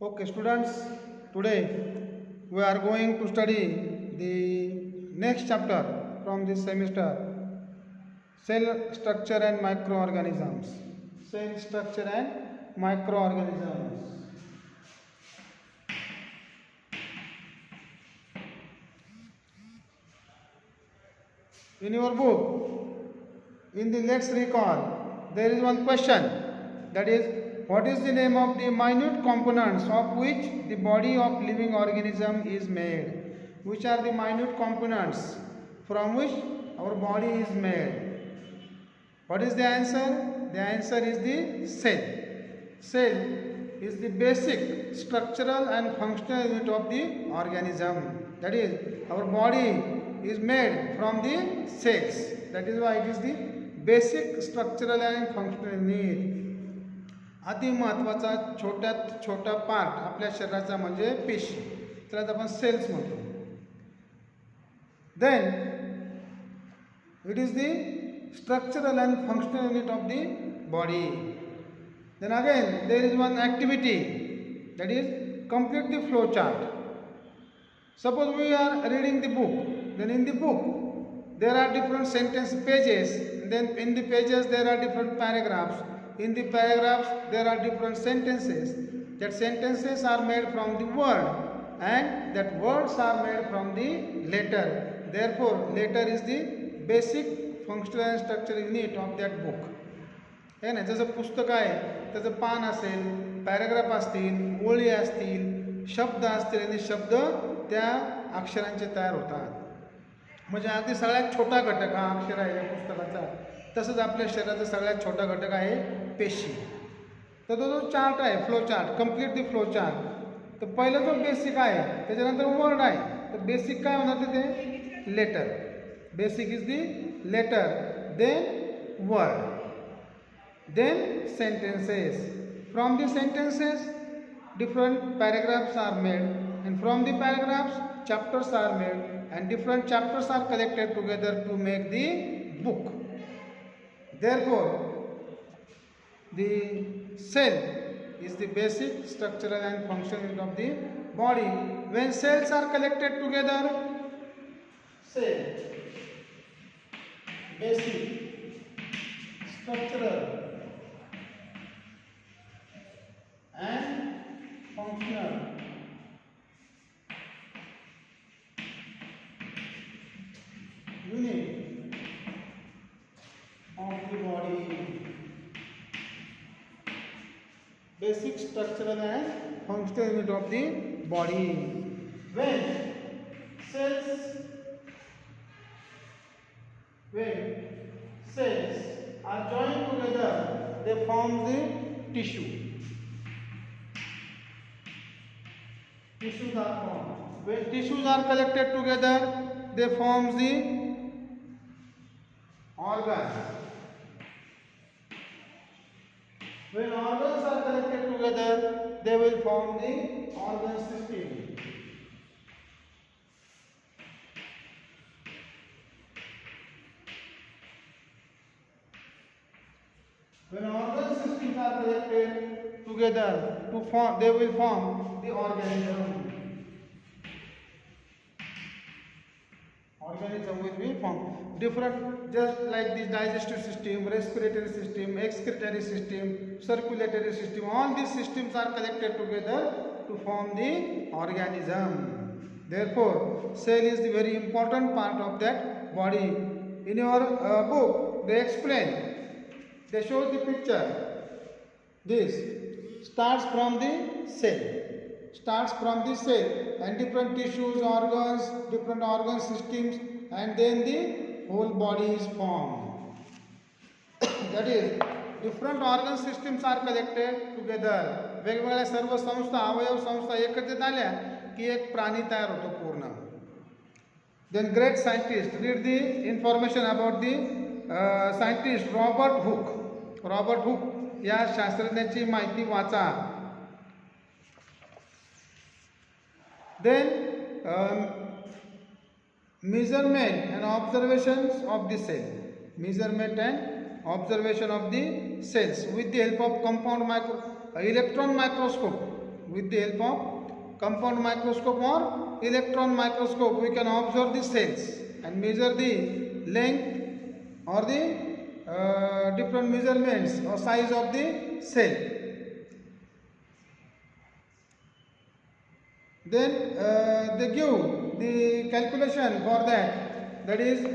Okay, students, today we are going to study the next chapter from this semester, cell structure and microorganisms. Cell structure and microorganisms. In your book, in the let's recall, there is one question, that is, what is the name of the minute components of which the body of living organism is made? Which are the minute components from which our body is made? What is the answer? The answer is the cell. Cell is the basic structural and functional unit of the organism. That is, our body is made from the cells. That is why it is the basic structural and functional unit. अति महत्त्वाचा छोट्यात छोटा part आपल्या शरीराचा म्हणजे पेशी, त्याला आपण cells म्हणतो. Then it is the structural and functional unit of the body. Then again there is one activity, that is complete the flow chart. Suppose we are reading the book, then in the book there are different sentence pages, then in the pages there are different paragraphs, in the paragraphs there are different sentences. That sentences are made from the word and that words are made from the letter. Therefore letter is the basic functional and structure unit of that book. आहे ना, जसं पुस्तक आहे त्याचं पान असेल, paragraph असतील, ओळी असतील, शब्द असतील आणि शब्द त्या अक्षरांचे तयार होतात. म्हणजे अगदी सगळ्यात छोटा घटक हा अक्षर आहे या पुस्तकाचा. तसंच आपल्या शरीराचा सगळ्यात छोटा घटक आहे पेशी. तर तो जो चार्ट आहे, flow chart, complete the flow chart. तर पहिला जो बेसिक आहे त्याच्यानंतर वर्ड आहे. तर बेसिक काय होणार ते letter. Basic is the letter, then word, then sentences. From the sentences different paragraphs are made, and from the paragraphs chapters are made, and different chapters are collected together to make the book. Therefore the cell is the basic structural and functional unit of the body. When cells are collected together, cell basic structural and functional unit of the body. Basic structural and functional unit of the body. When cells are joined together, they form the tissue. Tissues are formed. When tissues are collected together, they form the organs. When organs are collected together, they will form the organ system. When organ systems are collected together to form, they will form the organism. Organism will be formed. Different, just like the digestive system, respiratory system, excretory system, circulatory system. All these systems are collected together to form the organism. Therefore, cell is the very important part of that body. In your book, they explain. They show the picture. This starts from the cell. Starts from the cell and different tissues, organs, different organ systems, and then the whole body is formed. That is, different organ systems are collected together. वेगवेगळ्या सर्व संस्था, अवयव संस्था एकत्रित आल्या की एक प्राणी तयार होतो पूर्ण. Then great scientist, read the information about the scientist Robert Hooke. Robert Hooke या शास्त्रज्ञाची माहिती वाचा. Then measurement and observations of the cell. Measurement and observation of the cells with the help of compound electron microscope. with the help of compound microscope or electron microscope we can observe the cells and measure the length or the different measurements or size of the cell. Then they give the calculation for that, that is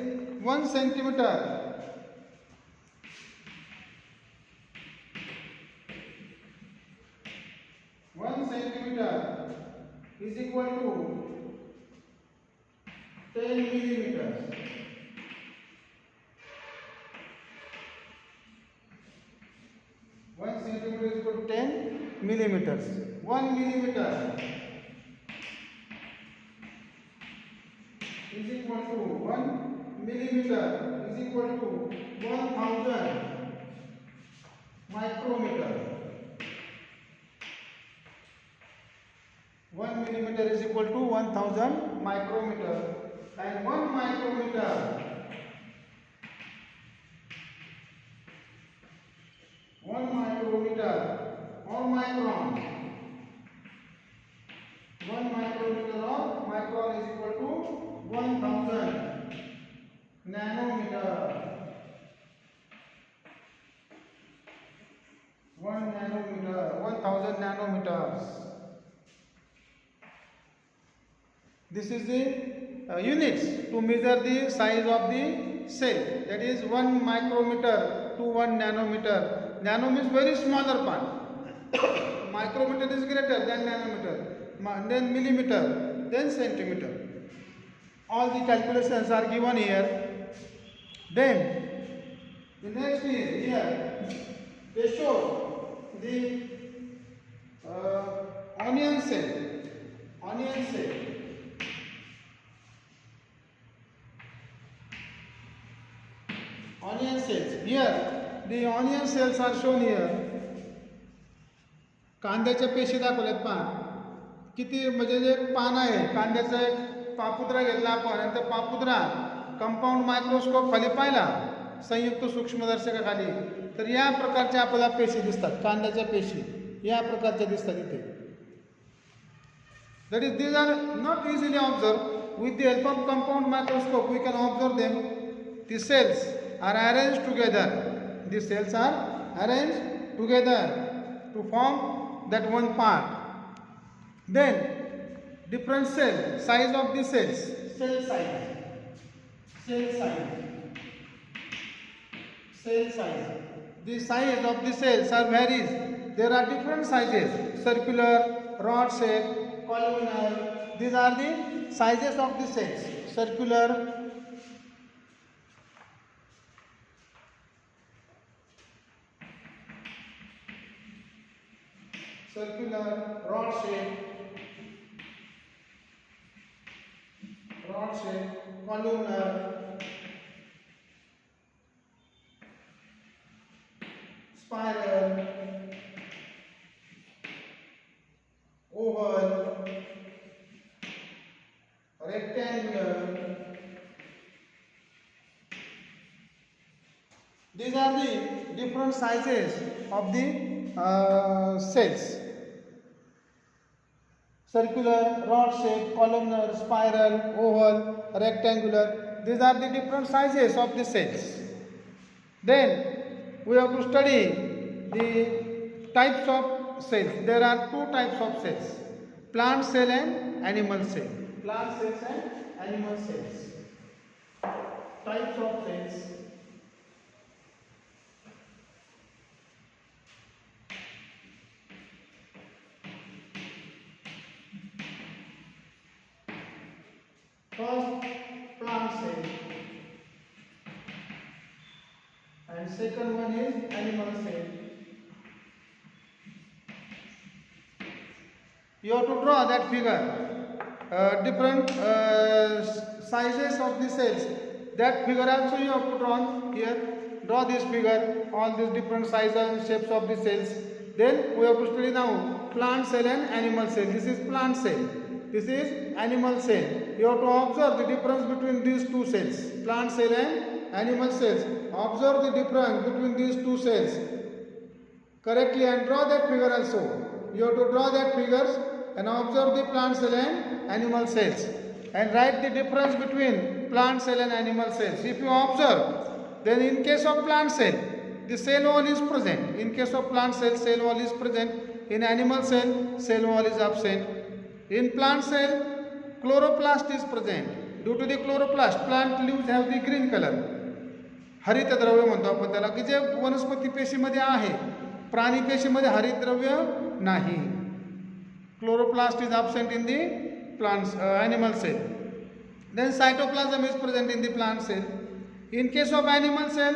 1 centimeter. 1 centimeter is equal to 10 millimeters. 1 centimeter is equal to 10 millimeters. 1 millimeter is equal to 1 millimeter is equal to 1000 micrometer. 1 millimeter is equal to 1000 micrometer, and 1 micrometer, 1 micrometer or micron, 1 micrometer or micron is equal to 1000 nanometer. 1 nanometer, 1000 nanometers. This is the units to measure the size of the cell. That is 1 micrometer to 1 nanometer. Nano means very smaller part. Micrometer is greater than nanometer, then millimeter, then centimeter. All the calculations are given here. Then the next is here they show the onion cell. Onion cell. Onion cells. Here the onion cells are shown here. कांद्याच्या पेशी दाखवल्यात पान. किती म्हणजे जे पान आहे कांद्याचा एक पापुद्रा घेतला आपण आणि त्या पापुद्रा कंपाऊंड मायक्रोस्कोप खाली पाहिला संयुक्त सूक्ष्मदर्शकाखाली तर या प्रकारच्या आपल्याला पेशी दिसतात. कांद्याच्या पेशी या प्रकारच्या दिसतात इथे. That is, these are not easily observed. With the help of compound microscope we can observe them. The cells are arranged together. The cells are arranged together to form that one part. Then different cell size of the cells. Cell size. Cell size. Cell size. The size of the cells are varies. There are different sizes: circular, rod shape, columnar. These are the sizes of the cells. Circular, rod shape, columnar, spiral, oval, rectangular. These are the different sizes of the cells. Circular, rod shape, columnar, spiral, oval, rectangular. These are the different sizes of the cells. Then we have to study the types of cells. There are two types of cells: plant cell and animal cell. Plant cells and animal cells. Types of cells. First, plant cell, and second one is animal cell. You have to draw that figure. Different sizes of the cells. That figure also you have to draw here. Draw this figure. All these different sizes and shapes of the cells. Then we have to study now plant cell and animal cell. This is plant cell. This is animal cell. You have to observe the difference between these two cells, plant cell and animal cells. Observe the difference between these two cells correctly and draw that figure also. You have to draw that figures and observe the plant cell and animal cells and write the difference between plant cell and animal cells. If you observe, then in case of plant cell, the cell wall is present. In case of plant cell wall is present. In animal cell wall is absent. In plant cell, chloroplast is present. Due to the chloroplast, plant leaves have the green color. हरितद्रव्य म्हणतो आपण त्याला, की जे वनस्पती पेशीमध्ये आहे, प्राणी पेशीमध्ये हरितद्रव्य नाही. Chloroplast is absent in the plants animal cell. Then cytoplasm is present in the plant cell. In case of animal cell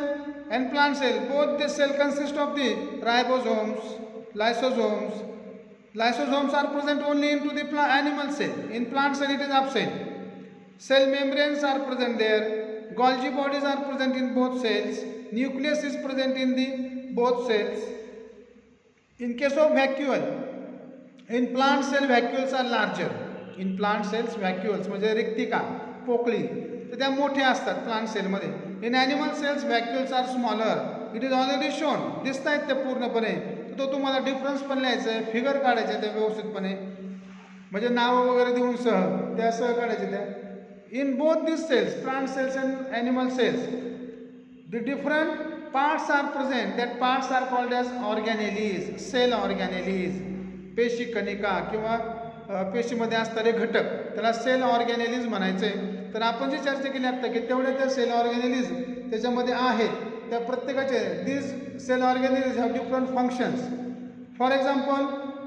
and plant cell, both the cell consist of the ribosomes, lysosomes. Lysosomes are present only into the animal cell. In plant cell it is absent. Cell membranes are present there. Golgi bodies are present in both cells. Nucleus is present in the both cells. In case of vacuole, in plant cell vacuoles are larger. In plant cells vacuoles म्हणजे रिक्तिका, पोकळी, तर त्या मोठ्या असतात plant सेलमध्ये. In animal cells vacuoles are smaller. It is already shown. दिसत आहेत ते पूर्णपणे. तो तुम्हाला डिफरन्स पण लिहायचा आहे, फिगर काढायचे त्या व्यवस्थितपणे, म्हणजे नावं वगैरे देऊन त्या सह काढायचे त्या. In both this cells, plant cells and animal cells, the different parts are present. That parts are called as organelles, cell organelles. पेशी कणिका किंवा पेशीमध्ये असणारे घटक त्याला सेल ऑर्गॅनेलिज म्हणायचे. तर आपण जी चर्चा केली आता की तेवढ्या त्या सेल ऑर्गॅनेलिज त्याच्यामध्ये आहेत, त्या प्रत्येकाचे this cell organelles have different functions. For example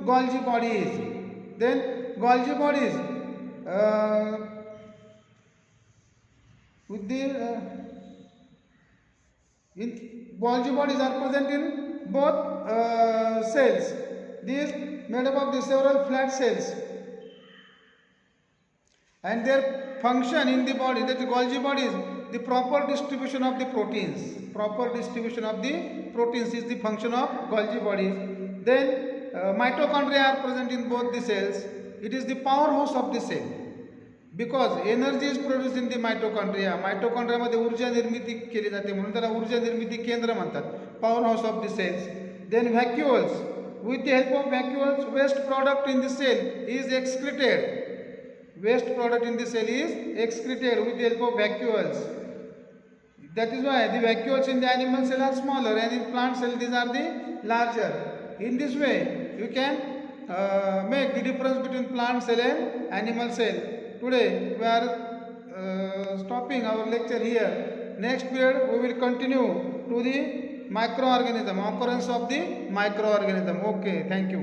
Golgi bodies. Then Golgi bodies with the Golgi bodies are present in both cells. These made up of the several flat cells, and their function in the body, that the Golgi bodies, the proper distribution of the proteins. Proper distribution of the proteins is the function of Golgi bodies. Then mitochondria are present in both the cells. It is the powerhouse of the cell. Because energy is produced in the mitochondria. Mitochondria मध्ये ऊर्जा निर्मिती केली जाते म्हणून त्याला ऊर्जा निर्मिती केंद्र म्हणतात. Power house of the cells. Then vacuoles. With the help of vacuoles, waste product in the cell is excreted. Waste product in the cell is excreted with the help of vacuoles. That is why the vacuoles in the animal cell are smaller and in plant cell these are the larger. In this way, you can make the difference between plant cell and animal cell. Today we are stopping our lecture here. Next period we will continue to the microorganism, occurrence of the microorganism. Okay, thank you.